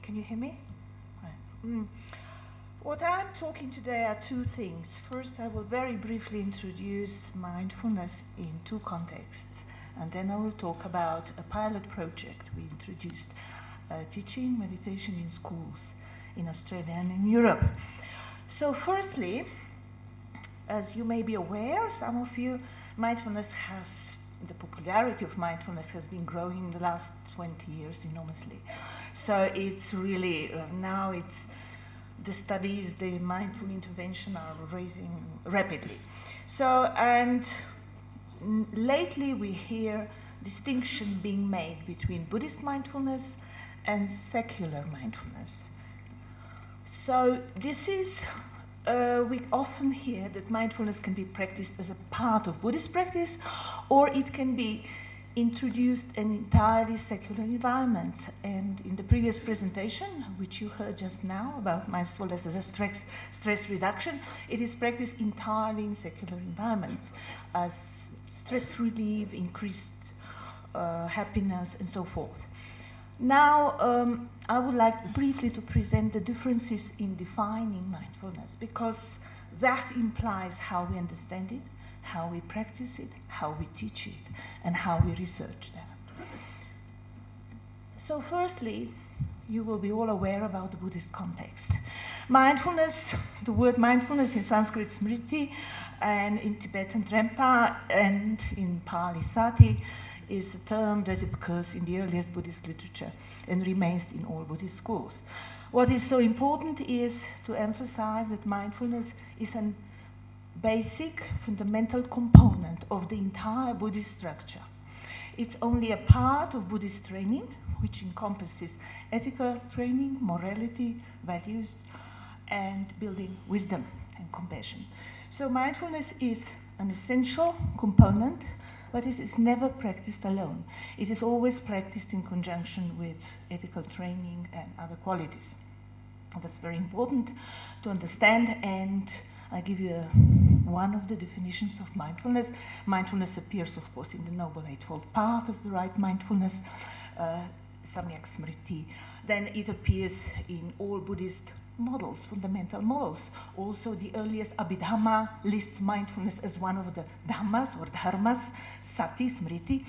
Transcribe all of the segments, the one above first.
Can you hear me? Right. What I'm talking today are two things. First, I will very briefly introduce mindfulness in two contexts, and then I will talk about a pilot project we introduced, teaching meditation in schools in Australia and in Europe. So firstly, as you may be aware, some of you, the popularity of mindfulness has been growing in the last 20 years enormously. So it's really, now it's the studies, the mindful intervention are raising rapidly. So, and lately we hear distinction being made between Buddhist mindfulness and secular mindfulness. So this is, we often hear that mindfulness can be practiced as a part of Buddhist practice, or it can be introduced in entirely secular environments. And in the previous presentation, which you heard just now about mindfulness as a stress reduction, it is practiced entirely in secular environments as stress relief, increased happiness, and so forth. Now, I would like briefly to present the differences in defining mindfulness, because that implies how we understand it, how we practice it, how we teach it, and how we research that. So firstly, you will be all aware about the Buddhist context. Mindfulness, the word mindfulness in Sanskrit smriti, and in Tibetan drempa, and in Pali sati, is a term that occurs in the earliest Buddhist literature and remains in all Buddhist schools. What is so important is to emphasize that mindfulness is a basic, fundamental component of the entire Buddhist structure. It's only a part of Buddhist training, which encompasses ethical training, morality, values, and building wisdom and compassion. So mindfulness is an essential component, but it is never practiced alone. It is always practiced in conjunction with ethical training and other qualities. And that's very important to understand, and I give you one of the definitions of mindfulness. Mindfulness appears, of course, in the Noble Eightfold Path as the right mindfulness, Samyak Smriti. Then it appears in all Buddhist models, fundamental models. Also, the earliest Abhidhamma lists mindfulness as one of the dhammas or dharmas, sati, smriti,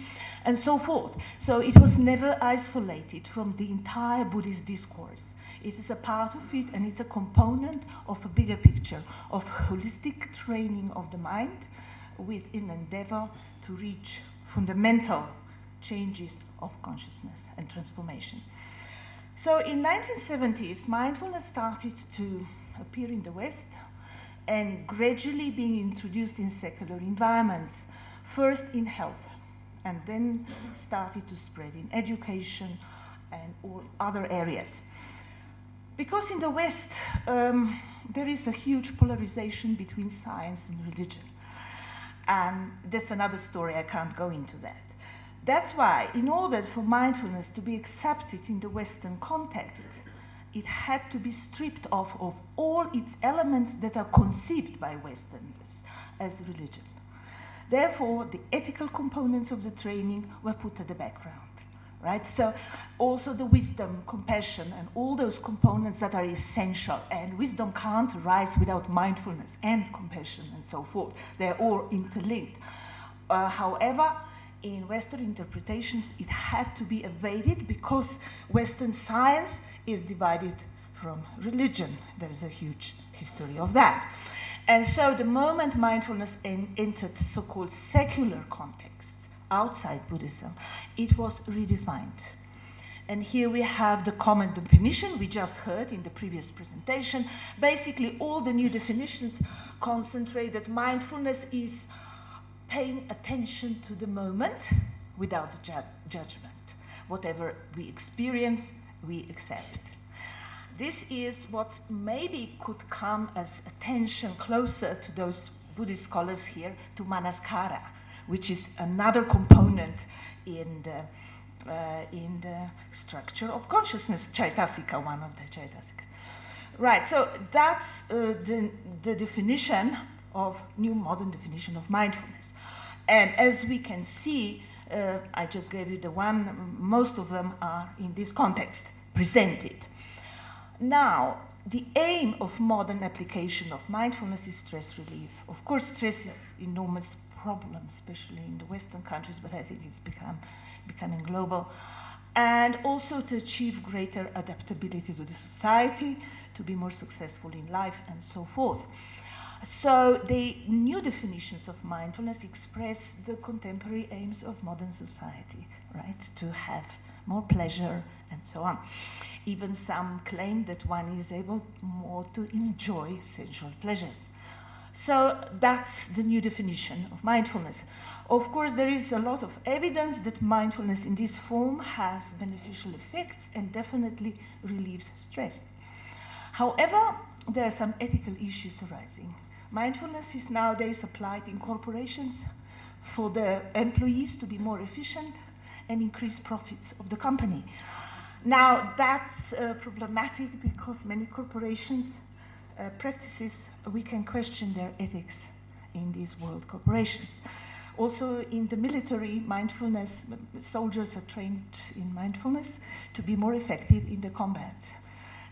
and so forth. So it was never isolated from the entire Buddhist discourse. It is a part of it, and it's a component of a bigger picture of holistic training of the mind with an endeavor to reach fundamental changes of consciousness and transformation. So in 1970s, mindfulness started to appear in the West and gradually being introduced in secular environments, first in health, and then started to spread in education and all other areas. Because in the West, there is a huge polarization between science and religion. And that's another story, I can't go into that. That's why, in order for mindfulness to be accepted in the Western context, it had to be stripped off of all its elements that are conceived by Westerners as religion. Therefore, the ethical components of the training were put at the background. Right? So also the wisdom, compassion, and all those components that are essential, and wisdom can't arise without mindfulness and compassion and so forth. They're all interlinked. However, in Western interpretations, it had to be evaded because Western science is divided from religion. There is a huge history of that. And so the moment mindfulness entered the so-called secular context, outside Buddhism, it was redefined. And here we have the common definition we just heard in the previous presentation. Basically, all the new definitions concentrate that mindfulness is paying attention to the moment without judgment. Whatever we experience, we accept. This is what maybe could come as attention closer to those Buddhist scholars here, to manaskara, which is another component in the structure of consciousness, Chaitasika, one of the Chaitasikas. Right, so that's the definition of new modern definition of mindfulness. And as we can see, I just gave you the one, most of them are in this context presented. Now, the aim of modern application of mindfulness is stress relief. Of course, stress is an enormous problem, especially in the Western countries, but I think it's becoming global. And also to achieve greater adaptability to the society, to be more successful in life, and so forth. So the new definitions of mindfulness express the contemporary aims of modern society, right? To have more pleasure and so on. Even some claim that one is able more to enjoy sensual pleasures. So that's the new definition of mindfulness. Of course, there is a lot of evidence that mindfulness in this form has beneficial effects and definitely relieves stress. However, there are some ethical issues arising. Mindfulness is nowadays applied in corporations for the employees to be more efficient and increase profits of the company. Now, that's problematic because many corporations practices, we can question their ethics in these world corporations. Also, in the military, mindfulness, soldiers are trained in mindfulness to be more effective in the combat.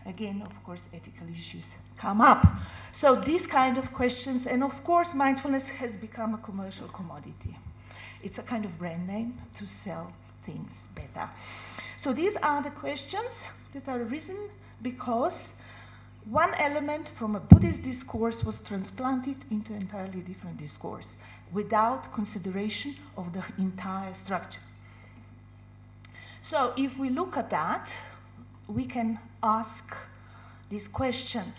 Again, of course, ethical issues come up. So these kind of questions, and of course, mindfulness has become a commercial commodity. It's a kind of brand name to sell things better. So these are the questions that are arisen because one element from a Buddhist discourse was transplanted into an entirely different discourse without consideration of the entire structure. So if we look at that, we can ask this question.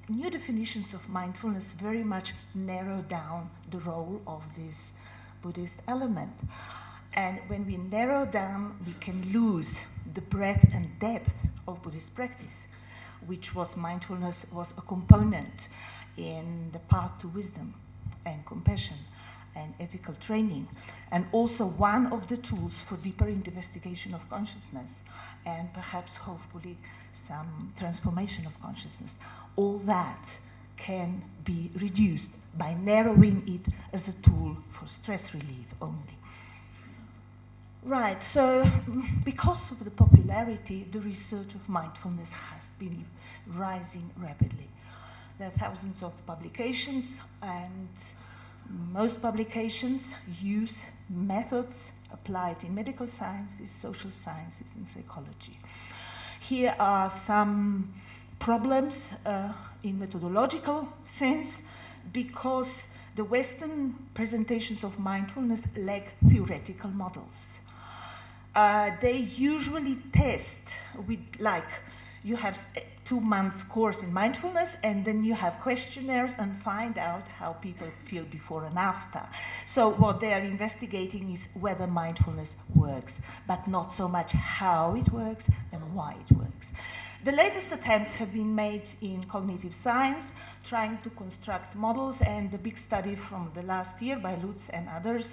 New definitions of mindfulness very much narrow down the role of this Buddhist element. And when we narrow down, we can lose the breadth and depth of Buddhist practice, which was mindfulness was a component in the path to wisdom and compassion and ethical training, and also one of the tools for deeper investigation of consciousness and perhaps hopefully some transformation of consciousness. All that can be reduced by narrowing it as a tool for stress relief only. Right, so because of the popularity, the research of mindfulness has been rising rapidly. There are thousands of publications, and most publications use methods applied in medical sciences, social sciences, and psychology. Here are some problems in methodological sense because the Western presentations of mindfulness lack theoretical models. They usually test with, like, you have a 2 months course in mindfulness and then you have questionnaires and find out how people feel before and after. So what they are investigating is whether mindfulness works, but not so much how it works and why it works. The latest attempts have been made in cognitive science, trying to construct models, and the big study from the last year by Lutz and others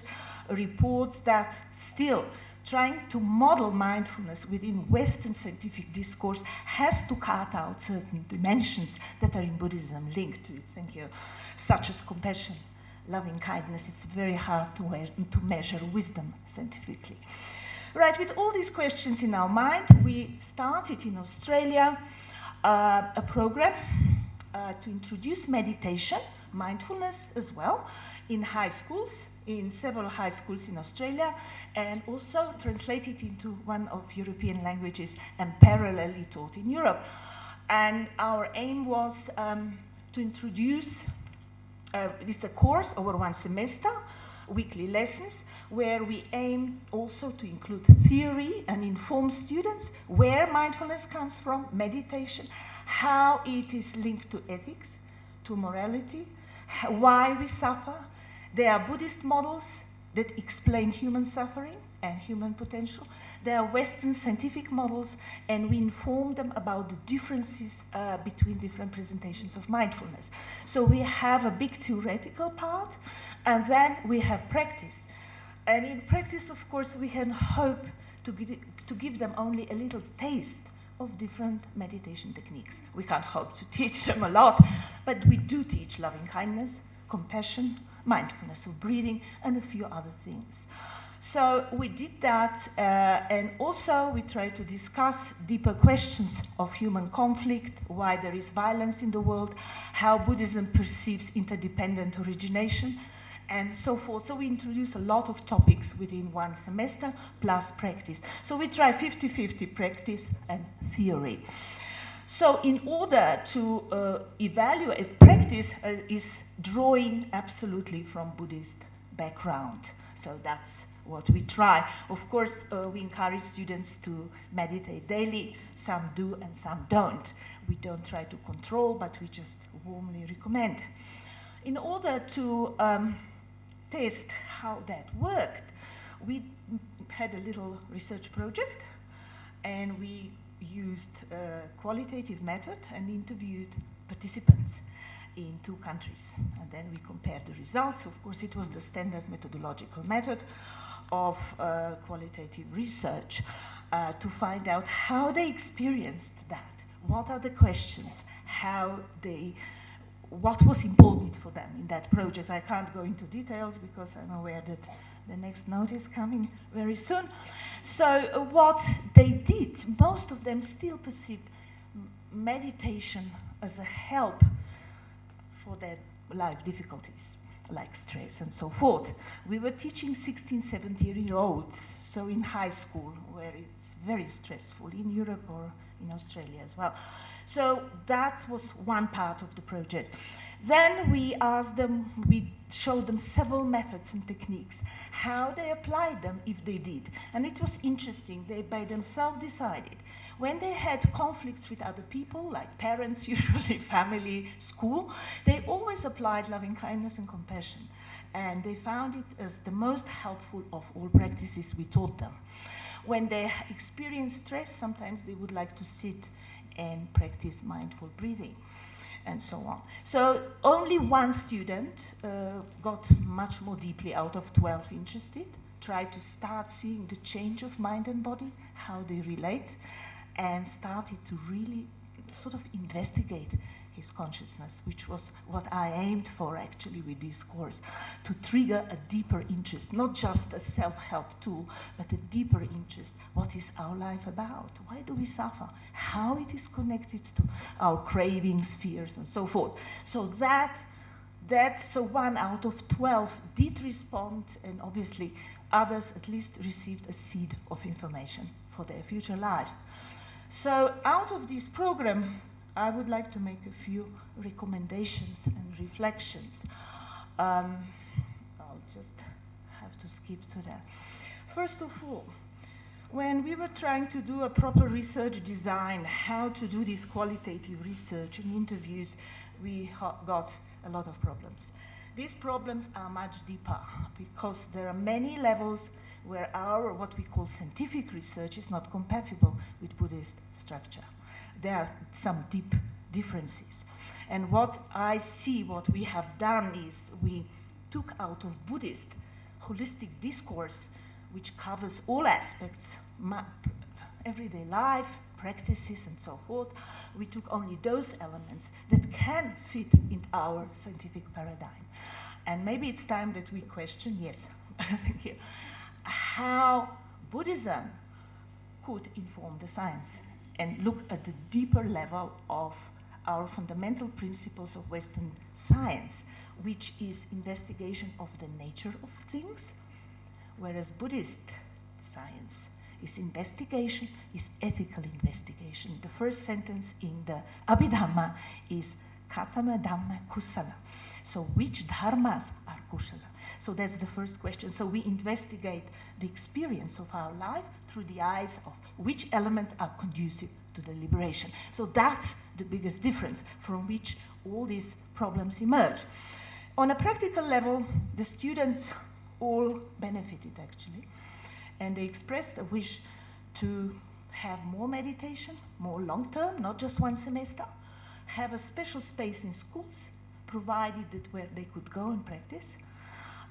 reports that still trying to model mindfulness within Western scientific discourse has to cut out certain dimensions that are in Buddhism linked to it, thank you, such as compassion, loving kindness. It's very hard to measure wisdom scientifically. Right, with all these questions in our mind, we started in Australia a program to introduce meditation, mindfulness as well, in high schools, in several high schools in Australia, and also translated into one of European languages and parallelly taught in Europe. And our aim was to introduce, it's a course over 1 semester, weekly lessons, where we aim also to include theory and inform students where mindfulness comes from, meditation, how it is linked to ethics, to morality, why we suffer. There are Buddhist models that explain human suffering and human potential. There are Western scientific models, and we inform them about the differences between different presentations of mindfulness. So we have a big theoretical part, and then we have practice. And in practice, of course, we can hope to give them only a little taste of different meditation techniques. We can't hope to teach them a lot, but we do teach loving kindness, compassion, mindfulness of breathing, and a few other things. So we did that, and also we tried to discuss deeper questions of human conflict, why there is violence in the world, how Buddhism perceives interdependent origination, and so forth. So we introduced a lot of topics within one semester, plus practice. So we try 50-50 practice and theory. So in order to evaluate practice is drawing absolutely from Buddhist background. So that's what we try. Of course, we encourage students to meditate daily. Some do and some don't. We don't try to control, but we just warmly recommend. In order to test how that worked, we had a little research project, and we used a qualitative method and interviewed participants in 2 countries. And then we compared the results. Of course, it was the standard methodological method of qualitative research to find out how they experienced that. What are the questions? What was important for them in that project? I can't go into details because I'm aware that the next note is coming very soon. So what they did, most of them still perceived meditation as a help for their life difficulties, like stress and so forth. We were teaching 16, 17-year-olds, so in high school, where it's very stressful, in Europe or in Australia as well. So that was one part of the project. Then we showed them several methods and techniques, how they applied them if they did. And it was interesting, they by themselves decided. When they had conflicts with other people, like parents, usually family, school, they always applied loving kindness and compassion. And they found it as the most helpful of all practices we taught them. When they experienced stress, sometimes they would like to sit and practice mindful breathing, and so on. So only one student got much more deeply out of 12 interested, tried to start seeing the change of mind and body, how they relate, and started to really sort of investigate his consciousness, which was what I aimed for actually with this course, to trigger a deeper interest, not just a self-help tool, but a deeper interest. What is our life about? Why do we suffer? How it is connected to our cravings, fears, and so forth. So so 1 out of 12 did respond, and obviously others at least received a seed of information for their future lives. So out of this program, I would like to make a few recommendations and reflections. I'll just have to skip to that. First of all, when we were trying to do a proper research design, how to do this qualitative research and interviews, we got a lot of problems. These problems are much deeper because there are many levels where our, what we call scientific research, is not compatible with Buddhist structure. There are some deep differences. And what I see, what we have done is we took out of Buddhist holistic discourse, which covers all aspects, everyday life, practices, and so forth. We took only those elements that can fit in our scientific paradigm. And maybe it's time that we question, yes, thank you, how Buddhism could inform the science and look at the deeper level of our fundamental principles of Western science, which is investigation of the nature of things, whereas Buddhist science is investigation, is ethical investigation. The first sentence in the Abhidhamma is Katama Dhamma Kusala. So which dharmas are kusala? So that's the first question. So we investigate the experience of our life through the eyes of which elements are conducive to the liberation. So that's the biggest difference from which all these problems emerge. On a practical level, the students all benefited actually, and they expressed a wish to have more meditation, more long-term, not just 1 semester, have a special space in schools, provided that where they could go and practice,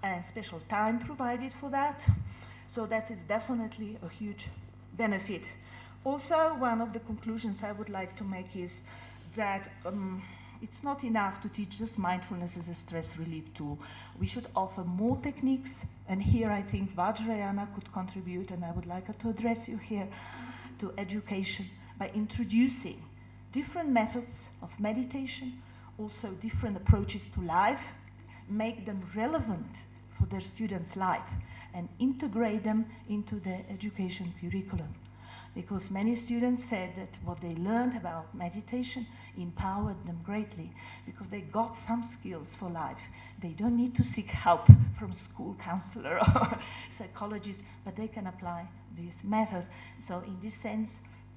and special time provided for that. So that is definitely a huge benefit. Also, one of the conclusions I would like to make is that it's not enough to teach just mindfulness as a stress relief tool. We should offer more techniques, and here I think Vajrayana could contribute, and I would like to address you here to education by introducing different methods of meditation, also different approaches to life, make them relevant for their students' life, and integrate them into their education curriculum. Because many students said that what they learned about meditation empowered them greatly, because they got some skills for life. They don't need to seek help from school counselor or psychologist, but they can apply this method. So in this sense,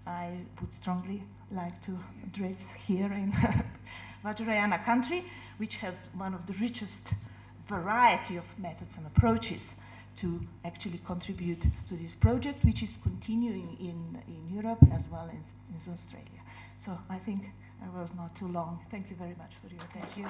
I would strongly like to address here in Vajrayana country, which has one of the richest variety of methods and approaches to actually contribute to this project, which is continuing in Europe as well as in Australia. So I think I was not too long. Thank you very much for your attention.